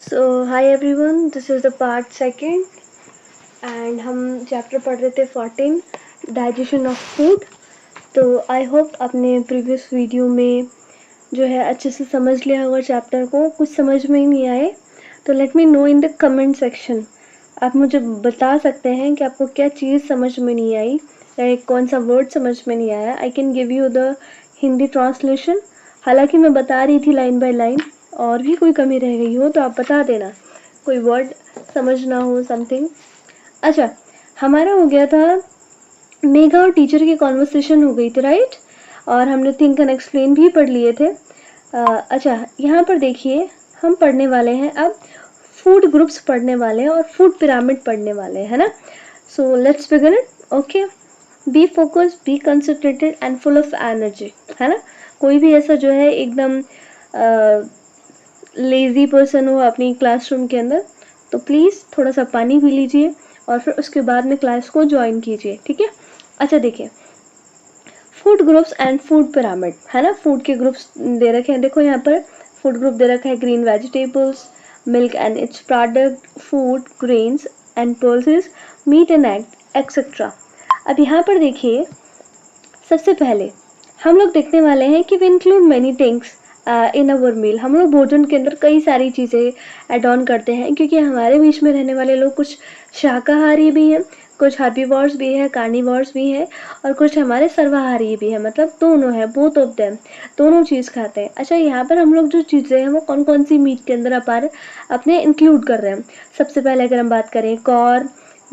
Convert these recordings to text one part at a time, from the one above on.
So hi everyone, this is the part second and हम chapter पढ़ रहे थे 14 डाइजेशन ऑफ फूड। तो आई होप आपने प्रीवियस वीडियो में जो है अच्छे से समझ लिया होगा चैप्टर को। कुछ समझ में ही नहीं आए तो let me know in the comment section. आप मुझे बता सकते हैं कि आपको क्या चीज़ समझ में नहीं आई या कौन सा वर्ड समझ में नहीं आया। I can give you the Hindi translation. हालांकि मैं बता रही थी लाइन बाय लाइन, और भी कोई कमी रह गई हो तो आप बता देना, कोई वर्ड समझ ना हो समथिंग। अच्छा, हमारा हो गया था मेघा और टीचर की कॉन्वर्सेशन हो गई थी, राइट। और हमने थिंक एंड एक्सप्लेन भी पढ़ लिए थे। अच्छा, यहाँ पर देखिए हम पढ़ने वाले हैं अब फूड ग्रुप्स पढ़ने वाले हैं और फूड पिरामिड पढ़ने वाले हैं, है ना। So let's begin it. Okay, be focus, be concentrated and full of energy, है ना। कोई भी ऐसा जो है एकदम लेज़ी पर्सन हो अपनी क्लासरूम के अंदर तो प्लीज़ थोड़ा सा पानी पी लीजिए और फिर उसके बाद में क्लास को ज्वाइन कीजिए, ठीक है। अच्छा देखिए, food groups and food pyramid, है ना। फूड के ग्रुप्स दे रखे हैं, देखो यहाँ पर फूड ग्रुप दे रखा है green vegetables, milk and its product, food grains and pulses, meat and egg etcetera. अब यहाँ पर देखिए, सबसे पहले हम लोग देखने वाले हैं कि we include many things in our meal. हम लोग भोजन के अंदर कई सारी चीज़ें एड ऑन करते हैं, क्योंकि हमारे बीच में रहने वाले लोग कुछ शाकाहारी भी हैं, कुछ हर्बीवोर्स भी है, कार्निवोर्स भी है, और कुछ हमारे सर्वाहारी भी है, मतलब दोनों है, बोथ ऑफ देम, दोनों चीज़ खाते हैं। अच्छा, यहाँ पर हम लोग जो चीज़ें हैं वो कौन कौन सी मीट के अंदर अपने इंक्लूड कर रहे हैं। सबसे पहले अगर हम बात करें कॉर्न,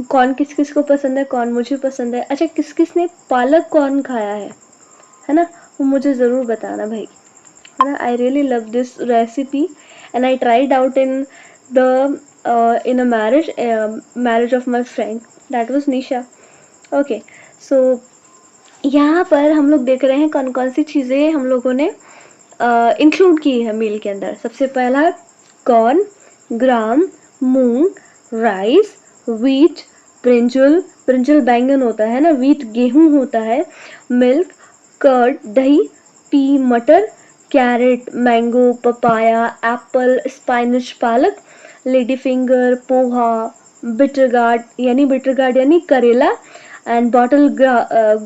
कॉर्न किस किस को पसंद है, कॉर्न मुझे पसंद है। अच्छा, किस किस ने पालक कॉर्न खाया है ना, वो मुझे ज़रूर बताना भाई, है ना। I really love this recipe and I tried out in a marriage of my friend, that was Nisha. Okay, so यहाँ पर हम लोग देख रहे हैं कौन कौन सी चीज़ें हम लोगों ने इंक्लूड की है मील के अंदर। सबसे पहला corn, gram, moong, rice, wheat, brinjal, brinjal बैंगन होता है ना, व्हीट गेहूं होता है, मिल्क, कर्ड दही, पी मटर, carrot, mango, papaya, apple, spinach पालक, lady finger, poha, bitter gourd यानी करेला, and bottle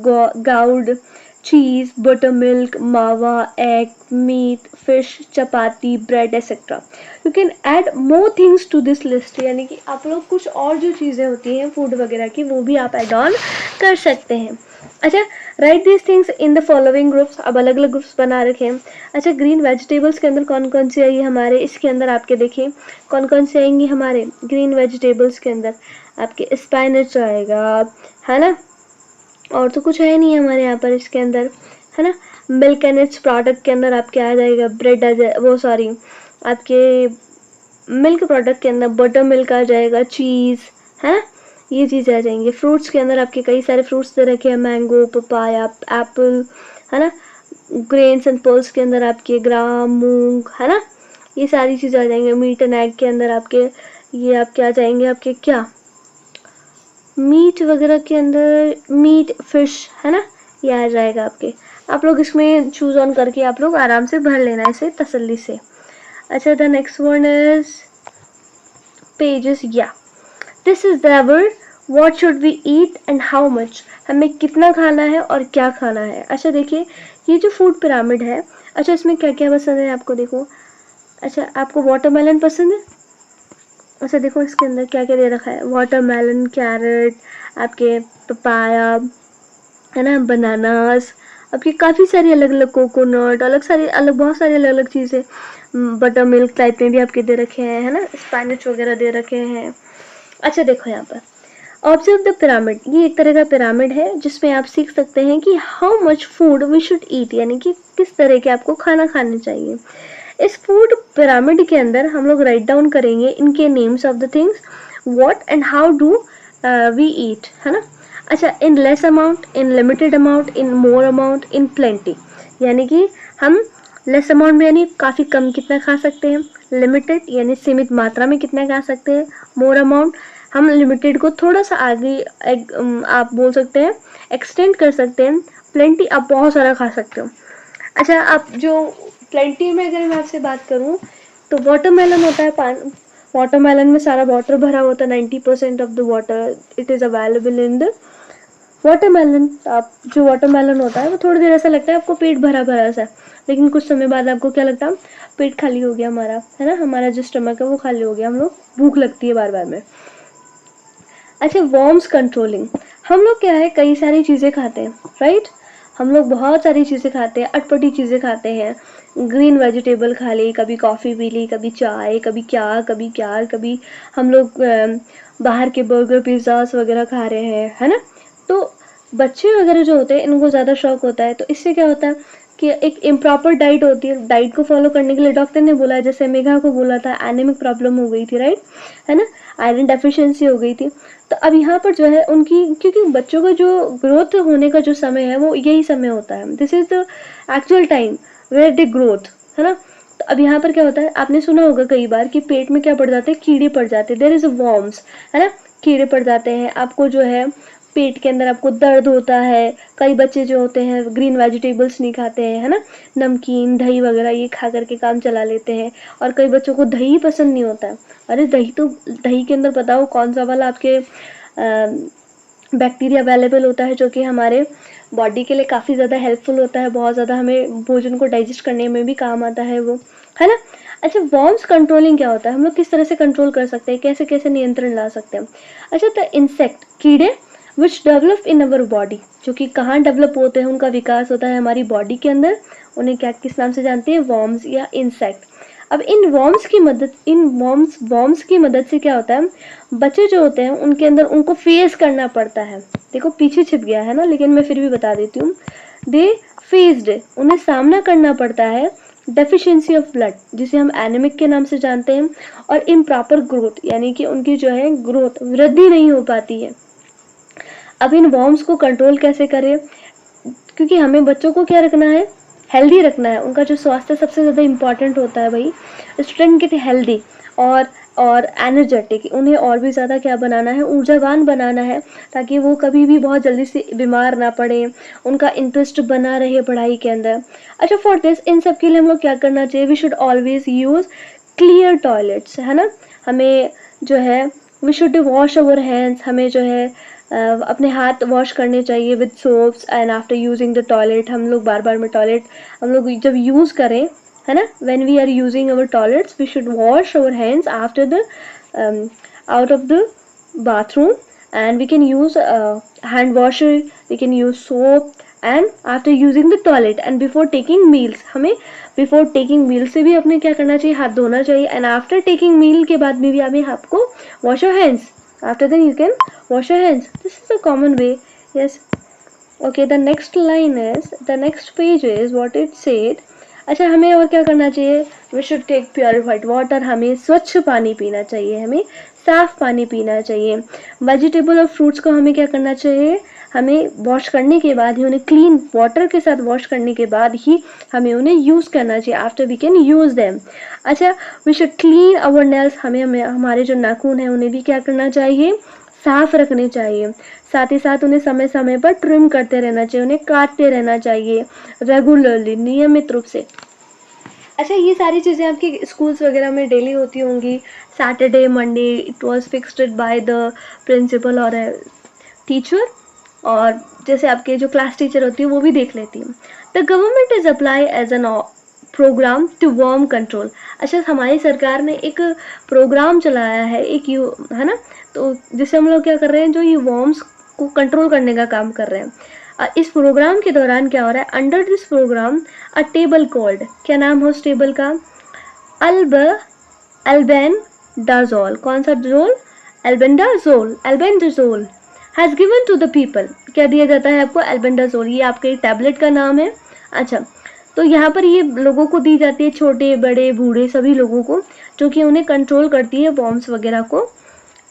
gourd, cheese, buttermilk, mawa, egg, meat, fish, chapati, bread, etc. You can add more things to this list, यानी कि आप लोग कुछ और जो चीज़ें होती हैं फूड वगैरह की वो भी आप एड ऑन कर सकते हैं। अच्छा, right this things in the following groups. अब अलग अलग ग्रुप्स बना रखे हैं। अच्छा, ग्रीन वेजिटेबल्स के अंदर कौन कौन सी आई हमारे, इसके अंदर आपके देखिए कौन कौन सी आएंगी हमारे ग्रीन वेजिटेबल्स के अंदर। आपके स्पाइनच आएगा, है ना, और तो कुछ है नहीं हमारे यहाँ पर इसके अंदर, है ना। मिल्क एंड इट्स प्रोडक्ट के अंदर आपके आ जाएगा ब्रेड, आ जाए वो सॉरी आपके मिल्क प्रोडक्ट के अंदर बटर मिल्क आ जाएगा, चीज़, है ना, ये चीज़ें आ जाएंगी। फ्रूट्स के अंदर आपके कई सारे फ्रूट्स दे रखे हैं, मैंगो, पपाया, एप्पल, है ना। ग्रेन्स एंड पल्स के अंदर आपके ग्राम, मूंग, है ना, ये सारी चीज़ें आ जाएंगे। मीट एंड एग के अंदर आपके ये आपके आ जाएंगे, आपके क्या मीट वगैरह के अंदर मीट, फिश, है ना, ये आ जाएगा आपके। आप लोग इसमें चूज ऑन करके आप लोग आराम से भर लेना इसे तसल्ली से। अच्छा, the next one is pages, या this is there what should we eat and how much, हमें कितना खाना है और क्या खाना है। अच्छा देखिए, ये जो फूड पिरामिड है, अच्छा इसमें क्या क्या पसंद है आपको, देखो। अच्छा, आपको वाटरमेलन पसंद है। अच्छा देखो, इसके अंदर क्या क्या दे रखा है, वाटरमेलन, कैरेट, आपके पपाया, है ना, बनानास, आपकी काफ़ी सारी अलग अलग, कोकोनट, अलग सारी अलग बहुत सारी अलग अलग चीज़ें, बटर मिल्क टाइप में भी आपके दे रखे हैं, है ना, स्पाइनच वगैरह दे रखे हैं। अच्छा देखो यहाँ पर ऑब्जर्व द पिरामिड, ये एक तरह का पिरामिड है जिसमें आप सीख सकते हैं कि how much food we should eat, यानी कि किस तरह के आपको खाना खाने चाहिए। इस फूड पिरामिड के अंदर हम लोग राइट डाउन करेंगे इनके names of the things, what and how do we eat, है ना। अच्छा, in less amount, in limited amount, in more amount, in plenty, यानी कि हम लेस अमाउंट में यानी काफ़ी कम कितना खा सकते हैं, लिमिटेड यानी सीमित मात्रा में कितना खा सकते हैं, मोर अमाउंट हम लिमिटेड को थोड़ा सा आगे आप बोल सकते हैं एक्सटेंड कर सकते हैं, प्लेंटी आप बहुत सारा खा सकते हो। अच्छा, आप जो प्लेंटी में अगर मैं आपसे बात करूं तो वाटरमेलन होता है वाटरमेलन में सारा वाटर भरा होता है, 90% of the water it is available in the watermelon. आप जो वाटरमेलन होता है वो थोड़ी देर ऐसा लगता है आपको पेट भरा भरा सा, लेकिन कुछ समय बाद आपको क्या लगता है, पेट खाली हो गया हमारा, है ना, हमारा जो स्टमक है वो खाली हो गया, हम लोग भूख लगती है बार बार में। अच्छा, वॉर्म्स कंट्रोलिंग, हम लोग क्या है कई सारी चीज़ें खाते हैं, राइट, हम लोग बहुत सारी चीज़ें खाते हैं, अटपटी चीज़ें खाते हैं, ग्रीन वेजिटेबल खा ली, कभी कॉफ़ी पी ली, कभी चाय, कभी क्या कभी क्या, कभी हम लोग बाहर के बर्गर पिज़्ज़ास वगैरह खा रहे हैं, है ना। तो बच्चे वगैरह जो होते हैं इनको ज़्यादा शौक होता है, तो इससे क्या होता है कि एक इम्प्रॉपर डाइट होती है, डाइट को फॉलो करने के लिए डॉक्टर ने बोला, जैसे मेघा को बोला था एनीमिक प्रॉब्लम हो गई थी, राइट, है ना, आयरन डेफिशिएंसी हो गई थी। तो अब यहाँ पर जो है उनकी, क्योंकि बच्चों का जो ग्रोथ होने का जो समय है वो यही समय होता है, this is the actual time where they growth, है ना। तो अब यहाँ पर क्या होता है, आपने सुना होगा कई बार कि पेट में क्या पड़ जाते हैं, कीड़े पड़ जाते हैं, देयर इज अ वॉर्म्स, है ना, कीड़े पड़ जाते हैं, आपको जो है पेट के अंदर आपको दर्द होता है। कई बच्चे जो होते हैं ग्रीन वेजिटेबल्स नहीं खाते हैं, है ना, नमकीन दही वगैरह ये खा करके काम चला लेते हैं, और कई बच्चों को दही पसंद नहीं होता है। अरे दही तो, दही के अंदर बताओ कौन सा वाला आपके बैक्टीरिया अवेलेबल होता है जो कि हमारे बॉडी के लिए काफ़ी ज़्यादा हेल्पफुल होता है, बहुत ज़्यादा हमें भोजन को डाइजेस्ट करने में भी काम आता है वो, है ना। अच्छा, वॉर्म्स कंट्रोलिंग क्या होता है, हम लोग किस तरह से कंट्रोल कर सकते हैं, कैसे कैसे नियंत्रण ला सकते हैं। अच्छा, द इंसेक्ट, कीड़े which develop in our body, जो कि कहाँ डेवलप होते हैं, उनका विकास होता है हमारी बॉडी के अंदर, उन्हें क्या किस नाम से जानते हैं, वॉर्म्स या इंसेक्ट। अब इन वॉर्म्स की मदद से क्या होता है, बच्चे जो होते हैं उनके अंदर उनको फेस करना पड़ता है। देखो पीछे छिप गया है ना, लेकिन मैं फिर भी बता देती हूँ, दे फेस्ड, उन्हें सामना करना पड़ता है डेफिशिएंसी ऑफ ब्लड, जिसे हम एनीमिक के नाम से जानते हैं, और इम्प्रॉपर ग्रोथ, यानी कि उनकी जो है ग्रोथ, वृद्धि नहीं हो पाती है। अब इन वॉर्म्स को कंट्रोल कैसे करें, क्योंकि हमें बच्चों को क्या रखना है, हेल्दी रखना है, उनका जो स्वास्थ्य सबसे ज़्यादा इम्पॉर्टेंट होता है भाई। स्टूडेंट गेट हेल्दी और एनर्जेटिक, उन्हें और भी ज़्यादा क्या बनाना है, ऊर्जावान बनाना है, ताकि वो कभी भी बहुत जल्दी से बीमार ना पड़े, उनका इंटरेस्ट बना रहे पढ़ाई के अंदर। अच्छा, फॉर दिस, इन सब के लिए हम लोग क्या करना चाहिए, we should always use clear toilets, है ना, हमें जो है we should wash our hands, हमें जो है अपने हाथ वॉश करने चाहिए with soaps and after using the toilet. हम लोग बार बार में टॉयलेट हम लोग जब यूज़ करें, है ना, when we are using our toilets we should wash our hands after the out of the bathroom, and we can use hand washer, we can use soap, and after using the toilet and before taking meals, हमें before taking meal से भी अपने क्या करना चाहिए, हाथ धोना चाहिए, and after taking meal के बाद में भी हमें आपको wash your hands, after then you can wash your hands, this is a common way, yes. Okay, the next line is, the next page is what it said. अच्छा, हमें और क्या करना चाहिए, we should take purified water, हमें स्वच्छ पानी पीना चाहिए, हमें साफ पानी पीना चाहिए। वेजिटेबल और फ्रूट्स को हमें क्या करना चाहिए, हमें वॉश करने के बाद ही, उन्हें क्लीन वाटर के साथ वॉश करने के बाद ही हमें उन्हें यूज़ करना चाहिए, after we can use them. अच्छा, we should clean our nails, हमें हमारे जो नाखून हैं उन्हें भी क्या करना चाहिए, साफ रखने चाहिए, साथ ही साथ उन्हें समय समय पर ट्रिम करते रहना चाहिए, उन्हें काटते रहना चाहिए रेगुलरली, नियमित रूप से। अच्छा, ये सारी चीज़ें आपके स्कूल्स वगैरह में डेली होती होंगी, Saturday Monday it was fixed by the principal और टीचर, और जैसे आपके जो क्लास टीचर होती है वो भी देख लेती है। The government is apply as an program to worm control. अच्छा, हमारी सरकार ने एक प्रोग्राम चलाया है, है ना, तो जिससे हम लोग क्या कर रहे हैं, जो ये वर्म्स को कंट्रोल करने का काम कर रहे हैं। इस प्रोग्राम के दौरान क्या हो रहा है, under this program a table called, क्या नाम है उस टेबल का, एल्बेंडाजोल, कौन सा जोल, albendazole has given to the people, क्या दिया जाता है आपको, एल्बेंडाजोल, ये आपके टैबलेट का नाम है। अच्छा, तो यहाँ पर ये लोगों को दी जाती है, छोटे बड़े बूढ़े सभी लोगों को, जो कि उन्हें कंट्रोल करती है वॉर्म्स वगैरह को,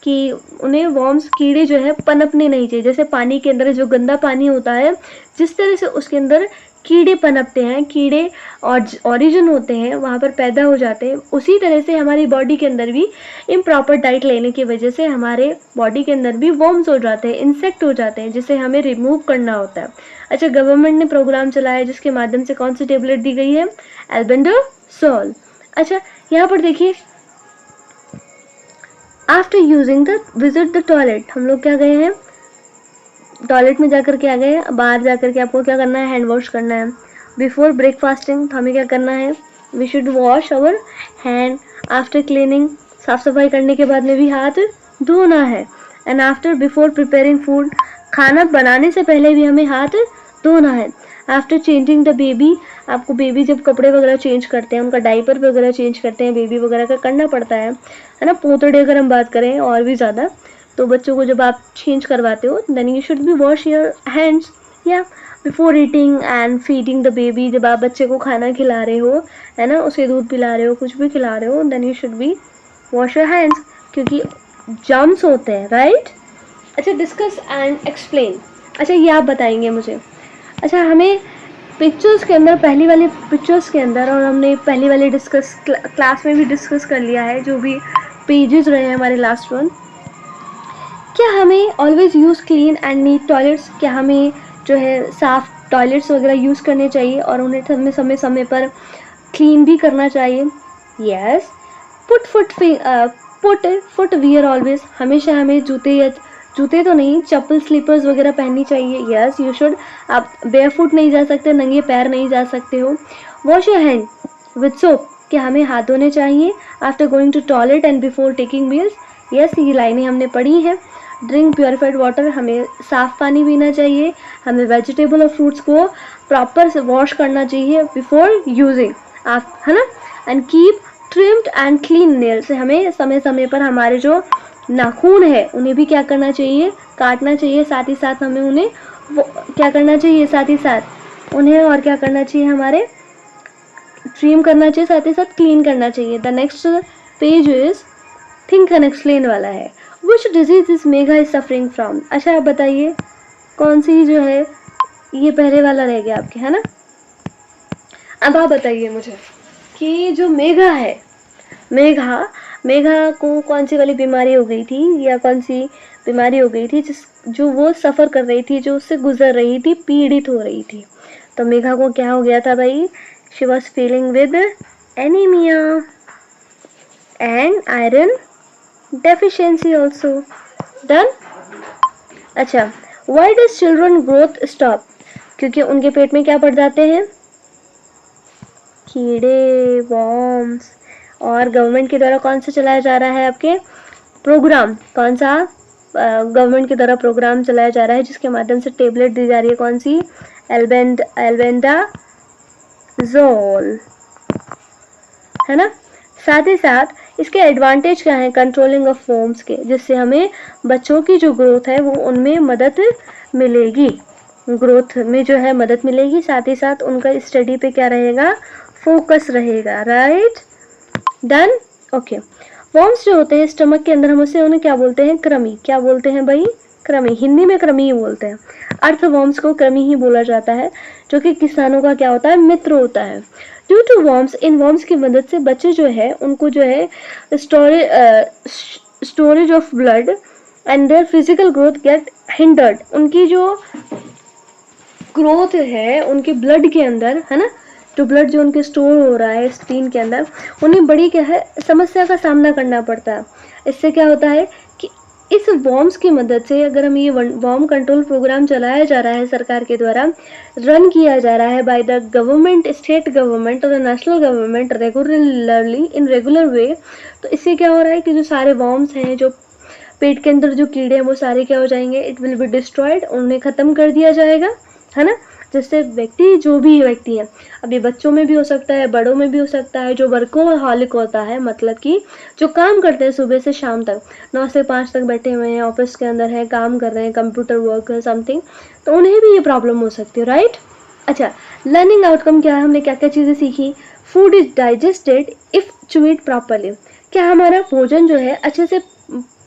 कि उन्हें वॉर्म्स कीड़े जो है पनपने नहीं चाहिए। जैसे पानी के अंदर जो गंदा पानी होता है, जिस तरह से उसके अंदर कीड़े पनपते हैं, कीड़े और ओरिजिन होते हैं वहाँ पर पैदा हो जाते हैं, उसी तरह से हमारी बॉडी के अंदर भी इम्प्रॉपर डाइट लेने की वजह से हमारे बॉडी के अंदर भी वॉर्म्स हो जाते हैं, इंसेक्ट हो जाते हैं, जिसे हमें रिमूव करना होता है। अच्छा, गवर्नमेंट ने प्रोग्राम चलाया जिसके माध्यम से कौन सी टेबलेट दी गई है, एल्बेंडाजोल। अच्छा, यहाँ पर देखिए after using the visit the toilet, हम लोग क्या गए हैं, टॉयलेट में जाकर के आ गए, बाहर जाकर के आपको क्या करना है, हैंड वॉश करना है। बिफोर ब्रेकफास्टिंग हमें क्या करना है, we should wash our hand. After cleaning, साफ सफाई करने के बाद में भी हाथ धोना है। And after before preparing food, खाना बनाने से पहले भी हमें हाथ धोना है। आफ्टर चेंजिंग द बेबी, आपको बेबी जब कपड़े वगैरह चेंज करते हैं, उनका डाइपर वगैरह चेंज करते हैं, बेबी वगैरह का करना पड़ता है ना। पोतड़े अगर हम बात करें और भी ज़्यादा, तो बच्चों को जब आप चेंज करवाते हो, then you should be wash your hands. या before eating and feeding the baby, जब आप बच्चे को खाना खिला रहे हो, है ना, उसे दूध पिला रहे हो, कुछ भी खिला रहे हो, then you should be wash your hands, क्योंकि जर्म्स होते हैं, राइट। अच्छा, डिस्कस एंड एक्सप्लेन, अच्छा ये आप बताएंगे मुझे। अच्छा, हमें पिक्चर्स के अंदर, पहली वाली पिक्चर्स के अंदर, और हमने पहली वाली डिस्कस क्लास में भी डिस्कस कर लिया है, जो भी पेजेस रहे हैं हमारे लास्ट वन, क्या हमें always use clean and neat toilets, क्या हमें जो है साफ टॉयलेट्स वगैरह यूज़ करने चाहिए और उन्हें समय समय समय पर क्लीन भी करना चाहिए। Yes. Put foot wear always, हमेशा हमें जूते, या जूते तो नहीं, चप्पल स्लीपर्स वगैरह पहननी चाहिए। यस यू शुड, आप बेयरफुट नहीं जा सकते, नंगे पैर नहीं जा सकते हो। Wash your hand with soap, क्या हमें हाथ धोने चाहिए after going to toilet and before taking meals. Yes, ये लाइनें हमने पढ़ी हैं। ड्रिंक प्योरीफाइड वाटर, हमें साफ पानी पीना चाहिए। हमें वेजिटेबल और फ्रूट्स को प्रॉपर से वॉश करना चाहिए बिफोर यूजिंग, आप, है ना। And keep trimmed and clean nails, हमें समय समय पर हमारे जो नाखून है उन्हें भी क्या करना चाहिए, काटना चाहिए। साथ ही साथ हमें उन्हें क्या करना चाहिए, साथ ही साथ उन्हें और क्या करना चाहिए, हमारे ट्रिम करना चाहिए, साथ ही साथ क्लीन करना चाहिए। The next page is think and explain वाला है। Which disease is Megha is suffering from, अच्छा आप बताइए कौन सी जो है, ये पहले वाला रह गया आपके, है ना। अब आप बताइए मुझे कि जो मेघा है, मेघा मेघा को कौन सी वाली बीमारी हो गई थी, या कौन सी बीमारी हो गई थी जो वो सफ़र कर रही थी, जो उससे गुजर रही थी, पीड़ित हो रही थी। तो मेघा को क्या हो गया था भाई, she was feeling with anemia and iron deficiency also. Done. अच्छा, why does children growth stop, क्योंकि उनके पेट में क्या पड़ जाते हैं, कीड़े, वॉर्म्स। और गवर्नमेंट के द्वारा कौन सा चलाया जा रहा है आपके प्रोग्राम, कौन सा गवर्नमेंट के द्वारा प्रोग्राम चलाया जा रहा है जिसके माध्यम से टेबलेट दी जा रही है, कौन सी, एल्बेंडाजोल, है ना। साथ ही साथ इसके एडवांटेज क्या है, कंट्रोलिंग ऑफ वॉर्म्स के, जिससे हमें बच्चों की जो ग्रोथ है वो उनमें मदद मिलेगी, ग्रोथ में जो है मदद मिलेगी। साथ ही साथ उनका स्टडी पे क्या रहेगा, फोकस रहेगा, राइट। डन। ओके। वॉर्म्स जो होते हैं स्टमक के अंदर, हम उसे उन्हें क्या बोलते हैं, कृमि, क्या बोलते हैं भाई, कृमि, हिंदी में कृमि ही बोलते हैं। अर्थवॉर्म्स को कृमि ही बोला जाता है, जो कि किसानों का क्या होता है, मित्र होता है। ड्यू टू वॉर्म्स, इन वॉर्म्स की मदद से बच्चे जो है उनको जो है storage of blood and their physical growth get hindered, उनकी जो ग्रोथ है उनके ब्लड के अंदर, है ना, जो ब्लड जो उनके स्टोर हो रहा है स्क्रीन के अंदर, उन्हें बड़ी क्या है समस्या का सामना करना पड़ता है। इससे क्या होता है कि इस वॉर्म्स की मदद से, अगर हम ये वॉर्म कंट्रोल प्रोग्राम चलाया जा रहा है सरकार के द्वारा, रन किया जा रहा है by the government, state government और national government regularly in regular way, तो इससे क्या हो रहा है कि जो सारे वॉर्म्स हैं, जो पेट के अंदर जो कीड़े हैं, वो सारे क्या हो जाएंगे, इट विल बी डिस्ट्रॉयड, उन्हें ख़त्म कर दिया जाएगा, है ना। जिससे व्यक्ति, जो भी व्यक्ति है, अब ये बच्चों में भी हो सकता है, बड़ों में भी हो सकता है, जो वर्कोहॉलिक होता है, मतलब कि जो काम करते हैं सुबह से शाम तक, 9 से 5 तक बैठे हुए हैं, ऑफिस के अंदर है, काम कर रहे हैं, कंप्यूटर वर्क है समथिंग, तो उन्हें भी ये प्रॉब्लम हो सकती है, राइट। अच्छा, लर्निंग आउटकम क्या है, हमने क्या क्या चीज़ें सीखी। Food is digested if chewed properly, क्या हमारा भोजन जो है अच्छे से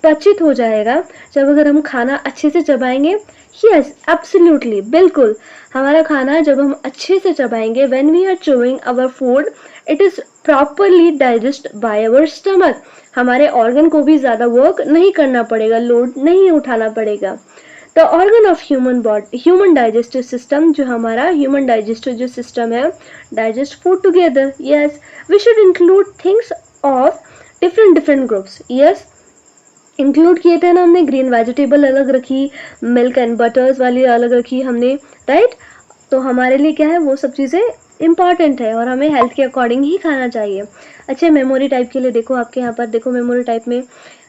पचित हो जाएगा जब अगर हम खाना अच्छे से चबाएंगे। यस एब्सोल्युटली, बिल्कुल, हमारा खाना जब हम अच्छे से चबाएंगे, when we are chewing our food it is properly digest by our stomach, हमारे ऑर्गन को भी ज़्यादा वर्क नहीं करना पड़ेगा, लोड नहीं उठाना पड़ेगा। The organ of human digestive system, जो हमारा ह्यूमन डाइजेस्टिव जो सिस्टम है, digest food together. Yes, we should include things of different groups. Yes, include किए थे ना हमने, ग्रीन वेजिटेबल अलग रखी, मिल्क एंड बटर्स वाली अलग रखी हमने, राइट। तो हमारे लिए क्या है, वो सब चीज़ें इंपॉर्टेंट है और हमें हेल्थ के अकॉर्डिंग ही खाना चाहिए। अच्छा, मेमोरी टाइप के लिए देखो, आपके यहाँ पर देखो मेमोरी टाइप में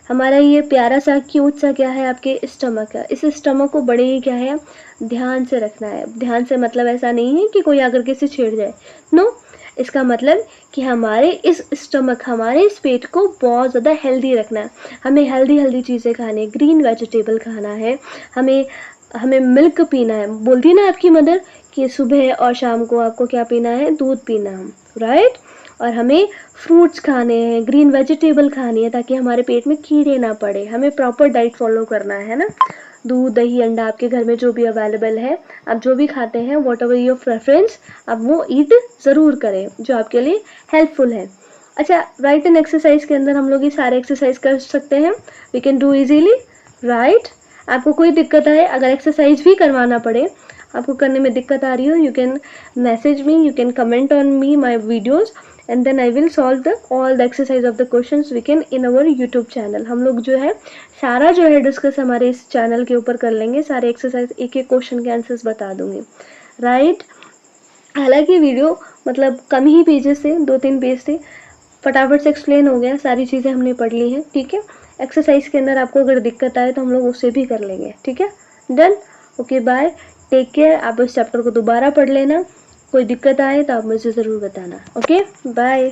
हमारा ये प्यारा सा क्यूट सा क्या है, आपके स्टमक है। इस स्टमक को बड़े ही क्या है, ध्यान से रखना है। ध्यान से मतलब ऐसा नहीं है कि कोई आकर के इसे छेड़ जाए, नो। इसका मतलब कि हमारे इस स्टमक, हमारे इस पेट को बहुत ज़्यादा हेल्दी रखना है। हमें हेल्दी हेल्दी चीज़ें खानी है, ग्रीन वेजिटेबल खाना है, हमें हमें मिल्क पीना है। बोलती है ना आपकी मदर कि सुबह और शाम को आपको क्या पीना है, दूध पीना है, राइट। और हमें फ्रूट्स खाने हैं, ग्रीन वेजिटेबल खानी है, ताकि हमारे पेट में कीड़े ना पड़े। हमें प्रॉपर डाइट फॉलो करना है ना। दूध दही अंडा आपके घर में जो भी अवेलेबल है, आप जो भी खाते हैं, वॉट एवर योर प्रेफरेंस, आप वो ईट ज़रूर करें जो आपके लिए हेल्पफुल है। अच्छा, राइट एंड एक्सरसाइज के अंदर हम लोग ये सारे एक्सरसाइज कर सकते हैं, we can do easily, right. आपको कोई दिक्कत है, अगर एक्सरसाइज भी करवाना पड़े, आपको करने में दिक्कत आ रही हो, you can message me, you can comment on me my videos, and then I will solve all the exercise of the questions we can in our YouTube channel। हम लोग जो है सारा जो है डिस्कस हमारे इस चैनल के ऊपर कर लेंगे, सारे एक्सरसाइज, एक एक क्वेश्चन के आंसर्स बता दूंगी, राइट। हालांकि वीडियो मतलब कम ही पेजेस थे, 2-3 पेज थे, फटाफट से एक्सप्लेन हो गया, सारी चीज़ें हमने पढ़ ली हैं, ठीक है। एक्सरसाइज के अंदर आपको अगर दिक्कत आए तो हम लोग उससे भी कर लेंगे, ठीक है। Done, okay, bye, take care. आप इस चैप्टर को दोबारा पढ़ लेना, कोई दिक्कत आए तो आप मुझे ज़रूर बताना, ओके, बाय।